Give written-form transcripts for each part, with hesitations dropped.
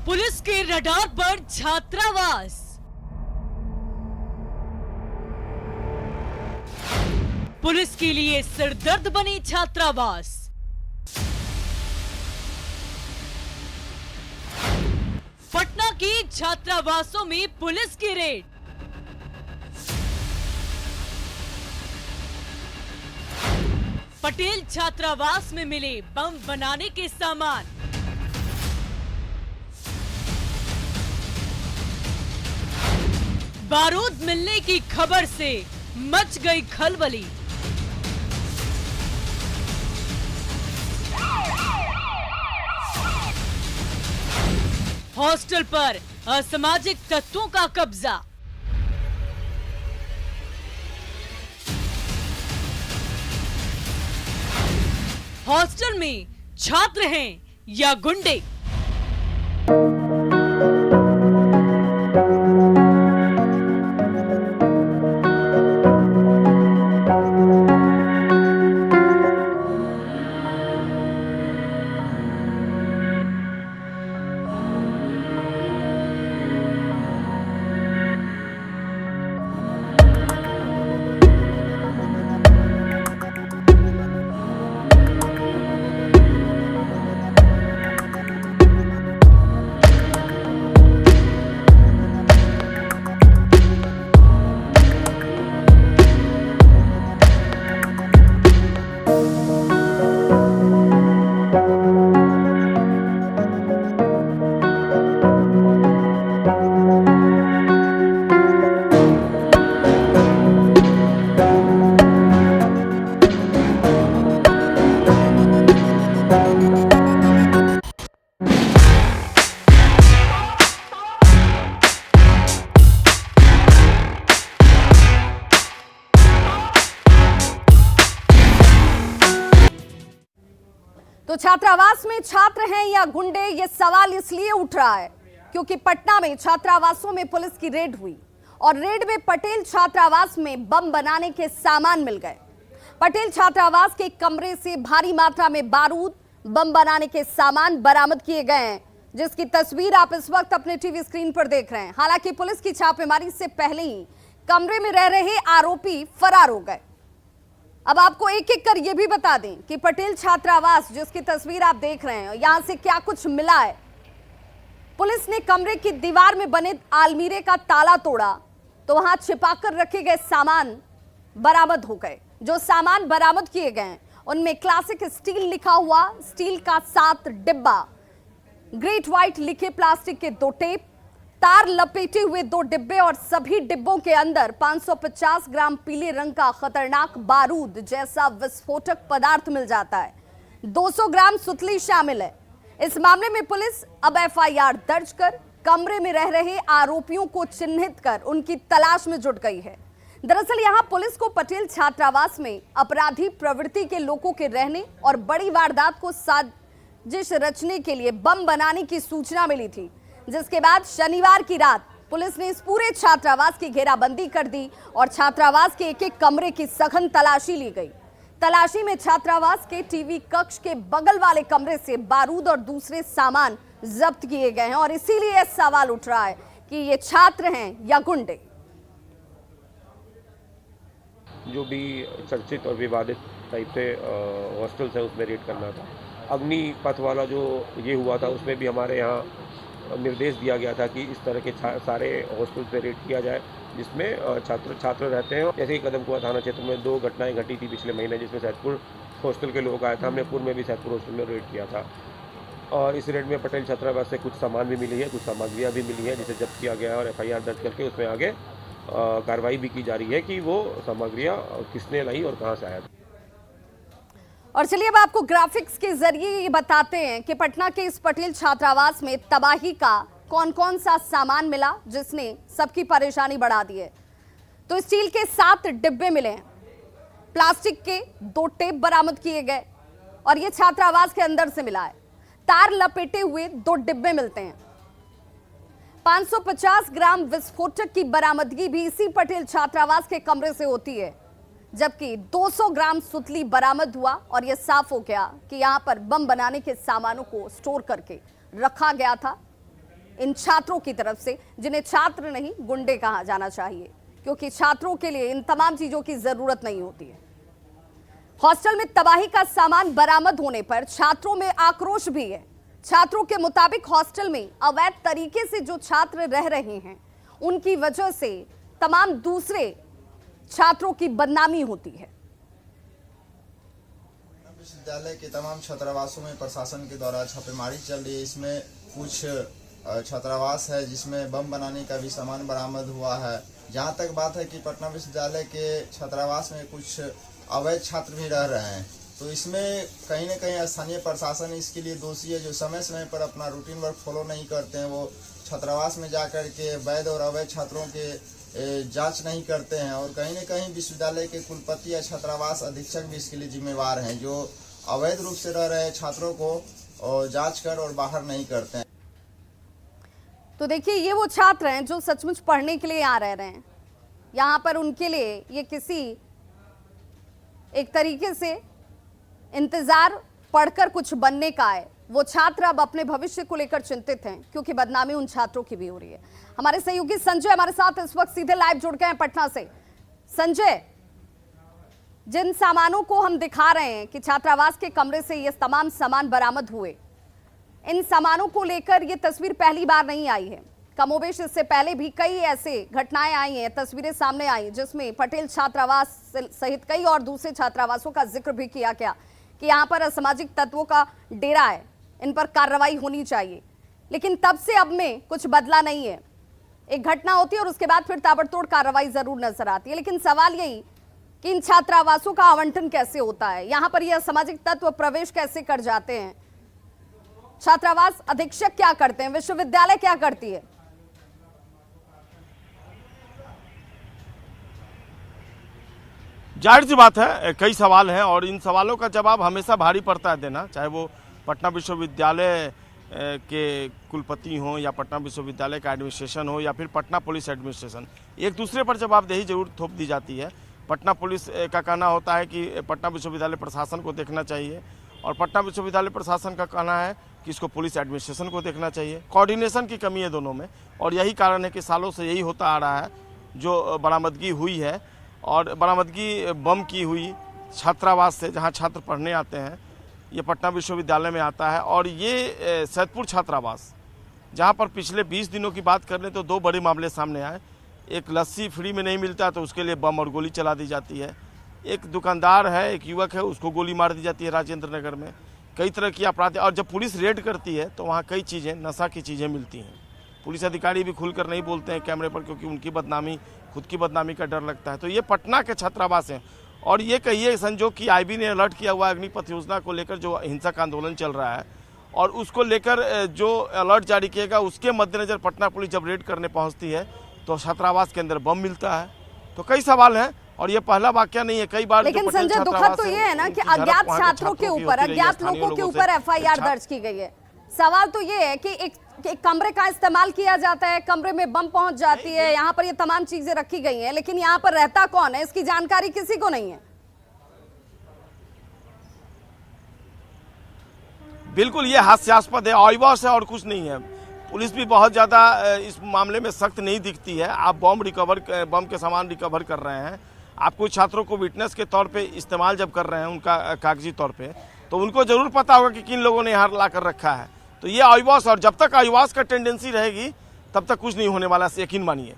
Police के radar पर छात्रावास। पुलिस के लिए सिरदर्द बनी छात्रावास। पटना की छात्रावासों में पुलिस की रेड। पटेल छात्रावास में मिले बम बनाने के सामान। बारूद मिलने की खबर से मच गई खलबली। हॉस्टल पर असामाजिक तत्वों का कब्जा। हॉस्टल में छात्र हैं या गुंडे? तो छात्रावास में छात्र हैं या गुंडे, ये सवाल इसलिए उठ रहा है क्योंकि पटना में छात्रावासों में पुलिस की रेड हुई और रेड में पटेल छात्रावास में बम बनाने के सामान मिल गए। पटेल छात्रावास के कमरे से भारी मात्रा में बारूद, बम बनाने के सामान बरामद किए गए हैं, जिसकी तस्वीर आप इस वक्त अपने टीवी स्क्रीन पर देख रहे हैं। हालांकि पुलिस की छापेमारी से पहले ही कमरे में रह रहे आरोपी फरार हो गए। अब आपको एक एक कर यह भी बता दें कि पटेल छात्रावास, जिसकी तस्वीर आप देख रहे हैं, यहां से क्या कुछ मिला है। पुलिस ने कमरे की दीवार में बने आलमीरे का ताला तोड़ा तो वहां छिपाकर रखे गए सामान बरामद हो गए। जो सामान बरामद किए गए उनमें क्लासिक स्टील लिखा हुआ स्टील का 7 डिब्बा, ग्रेट व्हाइट लिखे प्लास्टिक के 2 टेप, तार लपेटे हुए 2 डिब्बे और सभी डिब्बों के अंदर 550 ग्राम पीले रंग का खतरनाक बारूद जैसा विस्फोटक पदार्थ मिल जाता है। 200 ग्राम सुतली शामिल है। इस मामले में पुलिस अब एफआईआर दर्ज कर कमरे में रह रहे आरोपियों को चिन्हित कर उनकी तलाश में जुट गई है। दरअसल यहां पुलिस को पटेल छात्रावास में अपराधी प्रवृत्ति के लोगों के रहने और बड़ी वारदात को साजिश रचने के लिए बम बनाने की सूचना मिली थी, जिसके बाद शनिवार की रात पुलिस ने इस पूरे छात्रावास की घेराबंदी कर दी और छात्रावास के एक-एक कमरे की सघन तलाशी ली गई। तलाशी में छात्रावास के टीवी कक्ष के बगल वाले कमरे से बारूद और दूसरे सामान जब्त किए गए हैं और इसीलिए सवाल उठ रहा है कि ये छात्र हैं या गुंडे। जो भी चर्चित और विवादित टाइप से हॉस्टल्स है उसमें रेड करना था। अग्निपथ वाला जो ये हुआ था उसमें भी हमारे यहाँ निर्देश दिया गया था कि इस तरह के सारे हॉस्टल पे रेड किया जाए जिसमें छात्र रहते हैं। जैसे ही कदमकुआं थाना क्षेत्र में 2 घटनाएं घटी थी पिछले महीने, जिसमें सैदपुर हॉस्टल के लोग आए थे। हमने पूर्व में भी सैदपुर हॉस्टल में रेड किया था और इस रेड में पटेल छात्रावास से कुछ सामान भी मिली है, कुछ सामग्रियाँ भी मिली है जिसे जब्त किया गया है और एफआईआर दर्ज करके उसमें आगे कार्रवाई भी की जा रही है कि वो सामग्रियाँ किसने लाई और कहाँ से आया। और चलिए अब आपको ग्राफिक्स के जरिए ये बताते हैं कि पटना के इस पटेल छात्रावास में तबाही का कौन कौन सा सामान मिला जिसने सबकी परेशानी बढ़ा दी है। तो स्टील के 7 डिब्बे मिले हैं, प्लास्टिक के 2 टेप बरामद किए गए और ये छात्रावास के अंदर से मिला है। तार लपेटे हुए 2 डिब्बे मिलते हैं। 550 ग्राम विस्फोटक की बरामदगी भी इसी पटेल छात्रावास के कमरे से होती है, जबकि 200 ग्राम सुतली बरामद हुआ और यह साफ हो गया कि यहां पर बम बनाने के सामानों को स्टोर करके रखा गया था। इन छात्रों की तरफ से, जिन्हें छात्र नहीं गुंडे कहा जाना चाहिए, क्योंकि छात्रों के लिए इन तमाम चीजों की जरूरत नहीं होती है। हॉस्टल में तबाही का सामान बरामद होने पर छात्रों में आक्रोश भी है। छात्रों के मुताबिक हॉस्टल में अवैध तरीके से जो छात्र रह रहे हैं, उनकी वजह से तमाम दूसरे छात्रों की बदनामी होती है। विश्वविद्यालय के तमाम छात्रावासों में प्रशासन के द्वारा छापेमारी चल रही है। इसमें कुछ छात्रावास है जिसमें बम बनाने का भी सामान बरामद हुआ है। जहां तक बात है कि पटना विश्वविद्यालय के छात्रावास में कुछ अवैध छात्र भी रह रहे हैं, तो इसमें कहीं न कहीं स्थानीय प्रशासन इसके लिए दोषी है, जो समय समय पर अपना रूटीन वर्क फॉलो नहीं करते हैं। वो छात्रावास में जाकर के वैध और अवैध छात्रों के जांच नहीं करते हैं, और कहीं न कहीं विश्वविद्यालय के कुलपति या छात्रावास अधीक्षक भी इसके लिए जिम्मेवार हैं, जो अवैध रूप से रह रहे छात्रों को जांच कर और बाहर नहीं करते हैं। तो देखिए, ये वो छात्र हैं जो सचमुच पढ़ने के लिए आ रहे हैं। यहाँ पर उनके लिए ये किसी एक तरीके से इंतजार पढ़कर कुछ बनने का है। वो छात्र अब अपने भविष्य को लेकर चिंतित हैं, क्योंकि बदनामी उन छात्रों की भी हो रही है। हमारे सहयोगी संजय हमारे साथ इस वक्त सीधे लाइव जुड़ गए हैं पटना से। संजय, जिन सामानों को हम दिखा रहे हैं कि छात्रावास के कमरे से ये तमाम सामान बरामद हुए, इन सामानों को लेकर ये तस्वीर पहली बार नहीं आई है। कमोबेश इससे पहले भी कई ऐसे घटनाएं आई हैं, तस्वीरें सामने आई, जिसमें पटेल छात्रावास सहित कई और दूसरे छात्रावासों का जिक्र भी किया गया कि यहाँ पर असामाजिक तत्वों का डेरा है, इन पर कार्रवाई होनी चाहिए। लेकिन तब से अब में कुछ बदला नहीं है। एक घटना होती है और उसके बाद फिर ताबड़तोड़ कार्रवाई जरूर नजर आती है। लेकिन सवाल यही कि इन छात्रावासों का आवंटन कैसे होता है, यहाँ पर ये असामाजिक तत्व प्रवेश कैसे कर जाते हैं, छात्रावास अधीक्षक क्या करते हैं, विश्वविद्यालय क्या करती है? जाहिर सी बात है, कई सवाल हैं और इन सवालों का जवाब हमेशा भारी पड़ता है देना, चाहे वो पटना विश्वविद्यालय के कुलपति हों या पटना विश्वविद्यालय का एडमिनिस्ट्रेशन हो या फिर पटना पुलिस एडमिनिस्ट्रेशन। एक दूसरे पर जवाबदेही जरूर थोप दी जाती है। पटना पुलिस का कहना होता है कि पटना विश्वविद्यालय प्रशासन को देखना चाहिए, और पटना विश्वविद्यालय प्रशासन का कहना है कि इसको पुलिस एडमिनिस्ट्रेशन को देखना चाहिए। कोऑर्डिनेशन की कमी है दोनों में, और यही कारण है कि सालों से यही होता आ रहा है। जो बरामदगी हुई है, और बरामदगी बम की हुई छात्रावास से, जहां छात्र पढ़ने आते हैं, ये पटना विश्वविद्यालय में आता है। और ये सैदपुर छात्रावास, जहां पर पिछले 20 दिनों की बात कर लें तो 2 बड़े मामले सामने आए। एक लस्सी फ्री में नहीं मिलता तो उसके लिए बम और गोली चला दी जाती है। एक दुकानदार है, एक युवक है, उसको गोली मार दी जाती है राजेंद्र नगर में। कई तरह की अपराध, और जब पुलिस रेड करती है तो वहाँ कई चीज़ें, नशा की चीज़ें मिलती हैं। पुलिस अधिकारी भी खुलकर नहीं बोलते हैं कैमरे पर, क्योंकि उनकी बदनामी, खुद की बदनामी का डर लगता है। तो ये पटना के छात्रावास हैं, और ये कहिए संजोग की आईबी ने अलर्ट किया हुआ है अग्निपथ योजना को लेकर, जो हिंसक आंदोलन चल रहा है, और उसको लेकर जो अलर्ट जारी किएगा, उसके मद्देनजर पटना पुलिस जब रेड करने पहुँचती है तो छात्रावास के अंदर बम मिलता है। तो कई सवाल हैं, और ये पहला वाकया नहीं है, कई बार। लेकिन संजय, दुखद तो ये है ना कि अज्ञात छात्रों के ऊपर, अज्ञात लोगों के ऊपर एफआईआर दर्ज की गई है। सवाल तो ये है कि एक कमरे का इस्तेमाल किया जाता है, कमरे में बम पहुंच जाती है, यहाँ पर ये तमाम चीजें रखी गई हैं, लेकिन यहाँ पर रहता कौन है, इसकी जानकारी किसी को नहीं है। बिल्कुल, ये हास्यास्पद है, अविश्वास है और कुछ नहीं है। पुलिस भी बहुत ज़्यादा इस मामले में सख्त नहीं दिखती है। आप बम के सामान रिकवर कर रहे हैं, आप कुछ छात्रों को विटनेस के तौर पे इस्तेमाल जब कर रहे हैं उनका कागजी तौर पे, तो उनको जरूर पता होगा कि किन लोगों ने यहाँ ला कर रखा है। तो ये अविश्वास, और जब तक अविश्वास का टेंडेंसी रहेगी तब तक कुछ नहीं होने वाला, यकीन मानिए।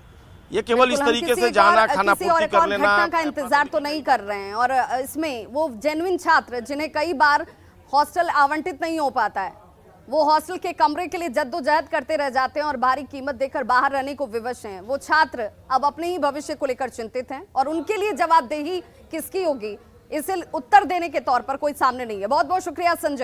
ये केवल इस तरीके से जाना, खाना पूर्ति कर लेना का इंतजार तो नहीं कर रहे हैं। और इसमें वो जेन्युइन छात्र जिन्हें कई बार हॉस्टल आवंटित नहीं हो पाता है, वो हॉस्टल के कमरे के लिए जद्दोजहद करते रह जाते हैं और भारी कीमत देकर बाहर रहने को विवश हैं। वो छात्र अब अपने ही भविष्य को लेकर चिंतित हैं, और उनके लिए जवाबदेही किसकी होगी, इसे उत्तर देने के तौर पर कोई सामने नहीं है। बहुत बहुत शुक्रिया संजय।